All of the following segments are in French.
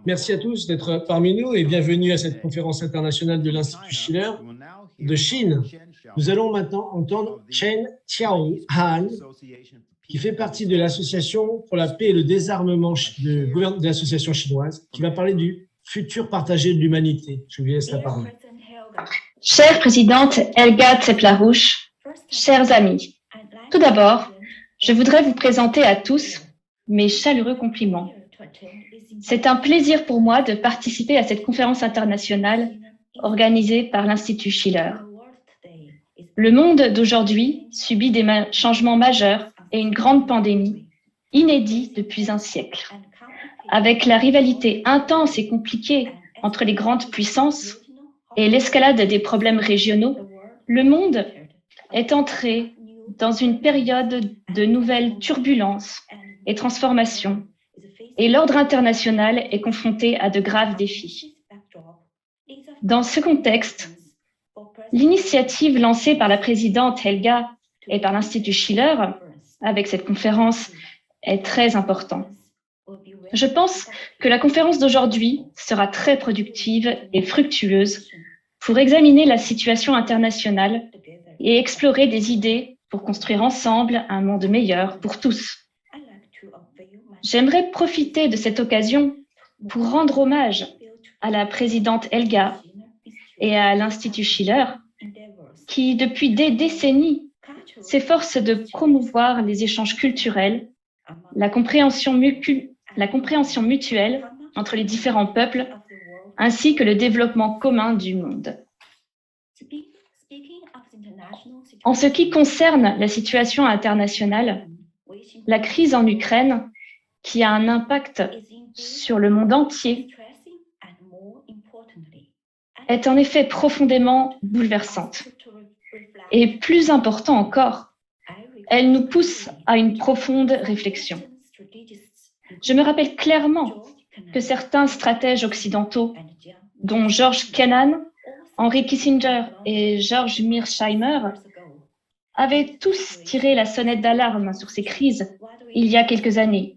Merci à tous d'être parmi nous et bienvenue à cette conférence internationale de l'Institut Schiller de Chine. Nous allons maintenant entendre Chen Xiaohan, qui fait partie de l'Association pour la paix et le désarmement de l'association chinoise, qui va parler du futur partagé de l'humanité. Je lui laisse la parole. Chère présidente Helga Tseplarouche, chers amis, tout d'abord, je voudrais vous présenter à tous mes chaleureux compliments. C'est un plaisir pour moi de participer à cette conférence internationale organisée par l'Institut Schiller. Le monde d'aujourd'hui subit des changements majeurs et une grande pandémie, inédite depuis un siècle. Avec la rivalité intense et compliquée entre les grandes puissances et l'escalade des problèmes régionaux, le monde est entré dans une période de nouvelles turbulences et transformations, et l'ordre international est confronté à de graves défis. Dans ce contexte, l'initiative lancée par la présidente Helga et par l'Institut Schiller avec cette conférence est très importante. Je pense que la conférence d'aujourd'hui sera très productive et fructueuse pour examiner la situation internationale et explorer des idées pour construire ensemble un monde meilleur pour tous. J'aimerais profiter de cette occasion pour rendre hommage à la présidente Helga et à l'Institut Schiller qui, depuis des décennies, s'efforcent de promouvoir les échanges culturels, la compréhension mutuelle entre les différents peuples, ainsi que le développement commun du monde. En ce qui concerne la situation internationale, la crise en Ukraine, qui a un impact sur le monde entier, est en effet profondément bouleversante. Et plus important encore, elle nous pousse à une profonde réflexion. Je me rappelle clairement que certains stratèges occidentaux, dont George Kennan, Henry Kissinger et George Mearsheimer, avaient tous tiré la sonnette d'alarme sur ces crises il y a quelques années.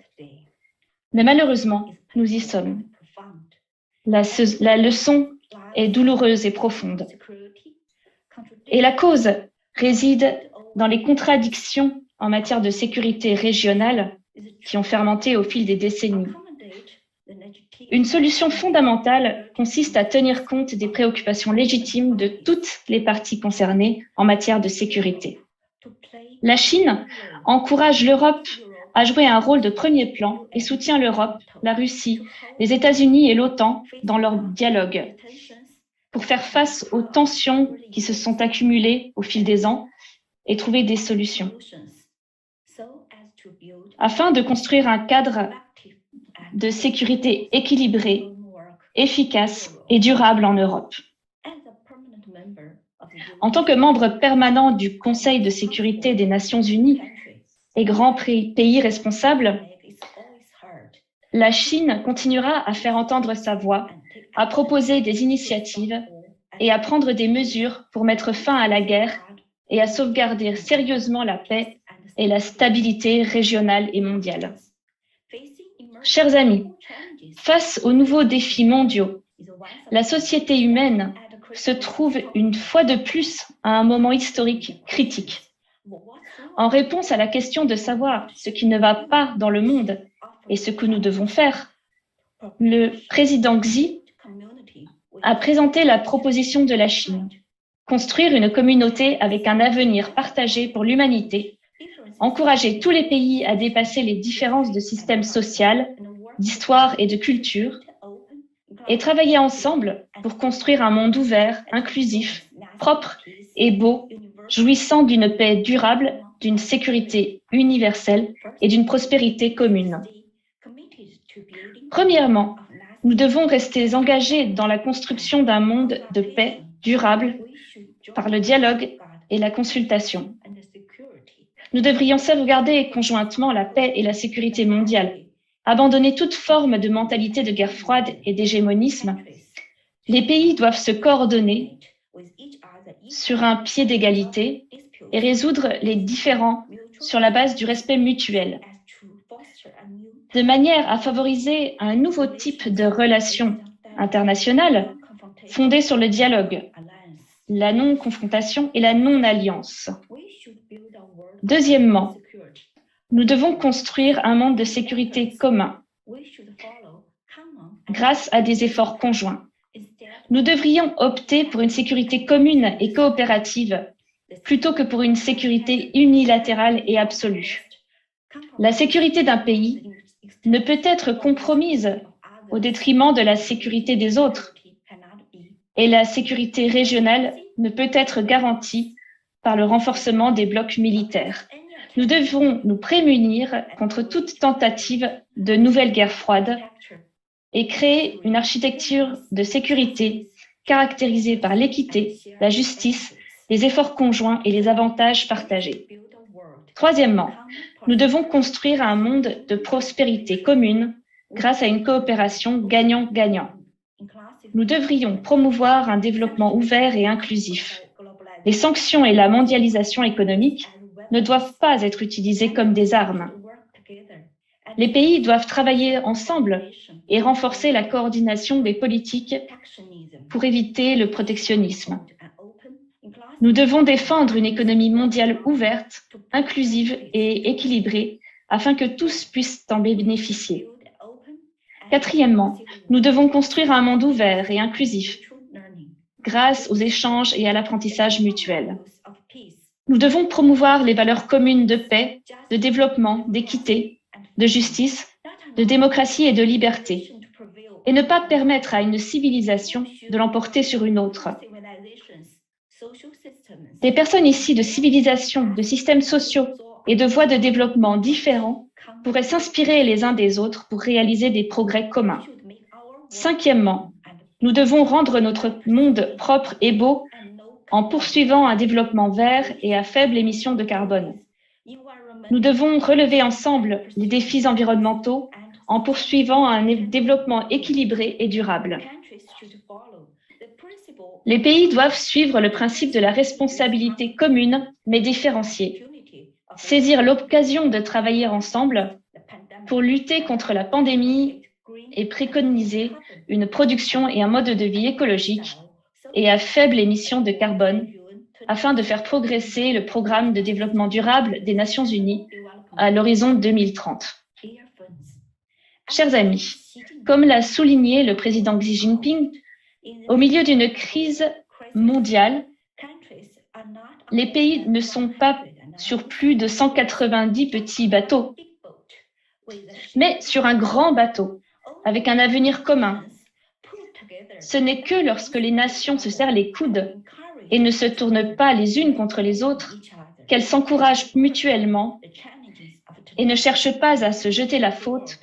Mais malheureusement, nous y sommes. La leçon est douloureuse et profonde. Et la cause réside dans les contradictions en matière de sécurité régionale qui ont fermenté au fil des décennies. Une solution fondamentale consiste à tenir compte des préoccupations légitimes de toutes les parties concernées en matière de sécurité. La Chine encourage l'Europe à jouer un rôle de premier plan et soutient l'Europe, la Russie, les États-Unis et l'OTAN dans leur dialogue pour faire face aux tensions qui se sont accumulées au fil des ans et trouver des solutions. Afin de construire un cadre de sécurité équilibré, efficace et durable en Europe. En tant que membre permanent du Conseil de sécurité des Nations Unies et grand pays responsable, la Chine continuera à faire entendre sa voix, à proposer des initiatives et à prendre des mesures pour mettre fin à la guerre et à sauvegarder sérieusement la paix et la stabilité régionale et mondiale. Chers amis, face aux nouveaux défis mondiaux, la société humaine se trouve une fois de plus à un moment historique critique. En réponse à la question de savoir ce qui ne va pas dans le monde et ce que nous devons faire, le président Xi a présenté la proposition de la Chine, construire une communauté avec un avenir partagé pour l'humanité, encourager tous les pays à dépasser les différences de système social, d'histoire et de culture, et travailler ensemble pour construire un monde ouvert, inclusif, propre et beau, jouissant d'une paix durable, d'une sécurité universelle et d'une prospérité commune. Premièrement, nous devons rester engagés dans la construction d'un monde de paix durable par le dialogue et la consultation. Nous devrions sauvegarder conjointement la paix et la sécurité mondiale, abandonner toute forme de mentalité de guerre froide et d'hégémonisme. Les pays doivent se coordonner sur un pied d'égalité et résoudre les différends sur la base du respect mutuel. de manière à favoriser un nouveau type de relations internationales fondées sur le dialogue, la non-confrontation et la non-alliance. Deuxièmement, nous devons construire un monde de sécurité commun grâce à des efforts conjoints. Nous devrions opter pour une sécurité commune et coopérative plutôt que pour une sécurité unilatérale et absolue. La sécurité d'un pays ne peut être compromise au détriment de la sécurité des autres, et la sécurité régionale ne peut être garantie par le renforcement des blocs militaires. Nous devons nous prémunir contre toute tentative de nouvelle guerre froide et créer une architecture de sécurité caractérisée par l'équité, la justice, les efforts conjoints et les avantages partagés. Troisièmement, nous devons construire un monde de prospérité commune grâce à une coopération gagnant-gagnant. Nous devrions promouvoir un développement ouvert et inclusif. Les sanctions et la mondialisation économique ne doivent pas être utilisées comme des armes. Les pays doivent travailler ensemble et renforcer la coordination des politiques pour éviter le protectionnisme. Nous devons défendre une économie mondiale ouverte, inclusive et équilibrée afin que tous puissent en bénéficier. Quatrièmement, nous devons construire un monde ouvert et inclusif grâce aux échanges et à l'apprentissage mutuel. Nous devons promouvoir les valeurs communes de paix, de développement, d'équité, de justice, de démocratie et de liberté, et ne pas permettre à une civilisation de l'emporter sur une autre. Des personnes issues de civilisations, de systèmes sociaux et de voies de développement différents pourraient s'inspirer les uns des autres pour réaliser des progrès communs. Cinquièmement, nous devons rendre notre monde propre et beau en poursuivant un développement vert et à faible émission de carbone. Nous devons relever ensemble les défis environnementaux en poursuivant un développement équilibré et durable. Les pays doivent suivre le principe de la responsabilité commune mais différenciée, saisir l'occasion de travailler ensemble pour lutter contre la pandémie et préconiser une production et un mode de vie écologique et à faible émission de carbone afin de faire progresser le programme de développement durable des Nations Unies à l'horizon 2030. Chers amis, comme l'a souligné le président Xi Jinping, au milieu d'une crise mondiale, les pays ne sont pas sur plus de 190 petits bateaux, mais sur un grand bateau, avec un avenir commun. Ce n'est que lorsque les nations se serrent les coudes et ne se tournent pas les unes contre les autres qu'elles s'encouragent mutuellement et ne cherchent pas à se jeter la faute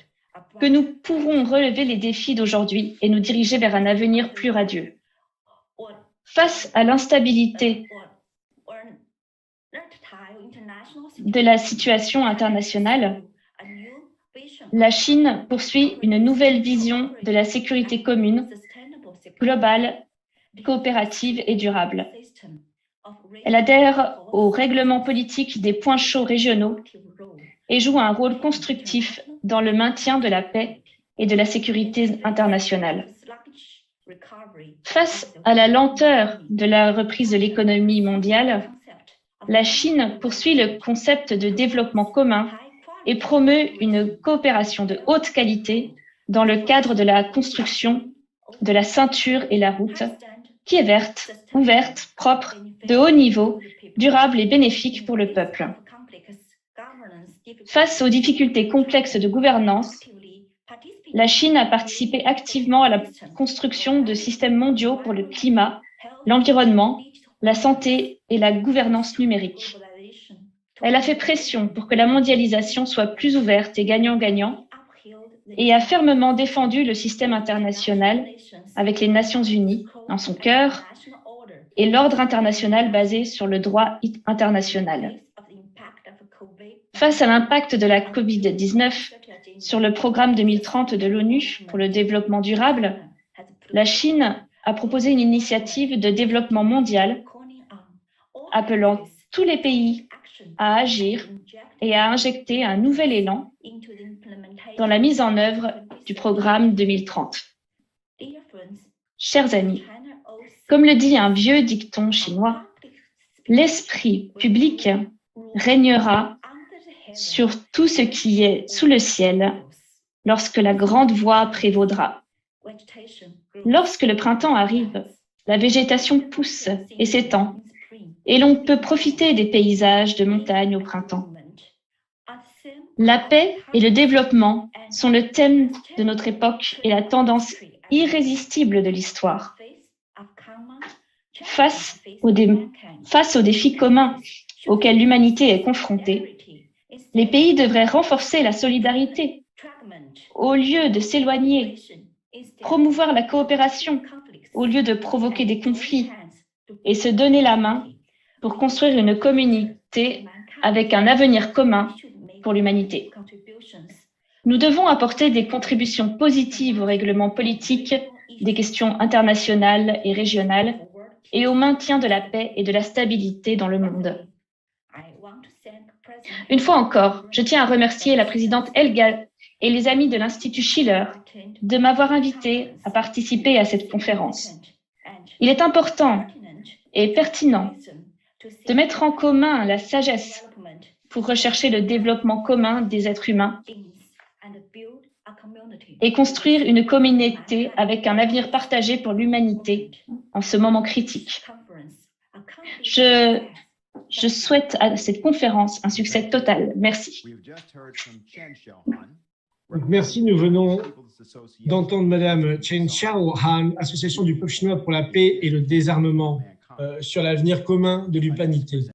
que nous pourrons relever les défis d'aujourd'hui et nous diriger vers un avenir plus radieux. Face à l'instabilité de la situation internationale, la Chine poursuit une nouvelle vision de la sécurité commune, globale, coopérative et durable. Elle adhère au règlement politique des points chauds régionaux et joue un rôle constructif dans le maintien de la paix et de la sécurité internationale. Face à la lenteur de la reprise de l'économie mondiale, la Chine poursuit le concept de développement commun et promeut une coopération de haute qualité dans le cadre de la construction de la ceinture et la route, qui est verte, ouverte, propre, de haut niveau, durable et bénéfique pour le peuple. Face aux difficultés complexes de gouvernance, la Chine a participé activement à la construction de systèmes mondiaux pour le climat, l'environnement, la santé et la gouvernance numérique. Elle a fait pression pour que la mondialisation soit plus ouverte et gagnant-gagnant et a fermement défendu le système international avec les Nations Unies dans son cœur et l'ordre international basé sur le droit international. Face à l'impact de la COVID-19 sur le programme 2030 de l'ONU pour le développement durable, la Chine a proposé une initiative de développement mondial appelant tous les pays à agir et à injecter un nouvel élan dans la mise en œuvre du programme 2030. Chers amis, comme le dit un vieux dicton chinois, l'esprit public régnera sur tout ce qui est sous le ciel lorsque la grande voix prévaudra. Lorsque le printemps arrive, la végétation pousse et s'étend, et l'on peut profiter des paysages de montagne au printemps. La paix et le développement sont le thème de notre époque et la tendance irrésistible de l'histoire. Face aux défis communs auxquels l'humanité est confrontée, les pays devraient renforcer la solidarité au lieu de s'éloigner, promouvoir la coopération au lieu de provoquer des conflits et se donner la main pour construire une communauté avec un avenir commun pour l'humanité. Nous devons apporter des contributions positives au règlement politique des questions internationales et régionales et au maintien de la paix et de la stabilité dans le monde. Une fois encore, je tiens à remercier la présidente Helga et les amis de l'Institut Schiller de m'avoir invité à participer à cette conférence. Il est important et pertinent de mettre en commun la sagesse pour rechercher le développement commun des êtres humains et construire une communauté avec un avenir partagé pour l'humanité en ce moment critique. Je souhaite à cette conférence un succès total. Merci. Merci, nous venons d'entendre Madame Chen Xiaohan, Association du peuple chinois pour la paix et le désarmement, sur l'avenir commun de l'humanité.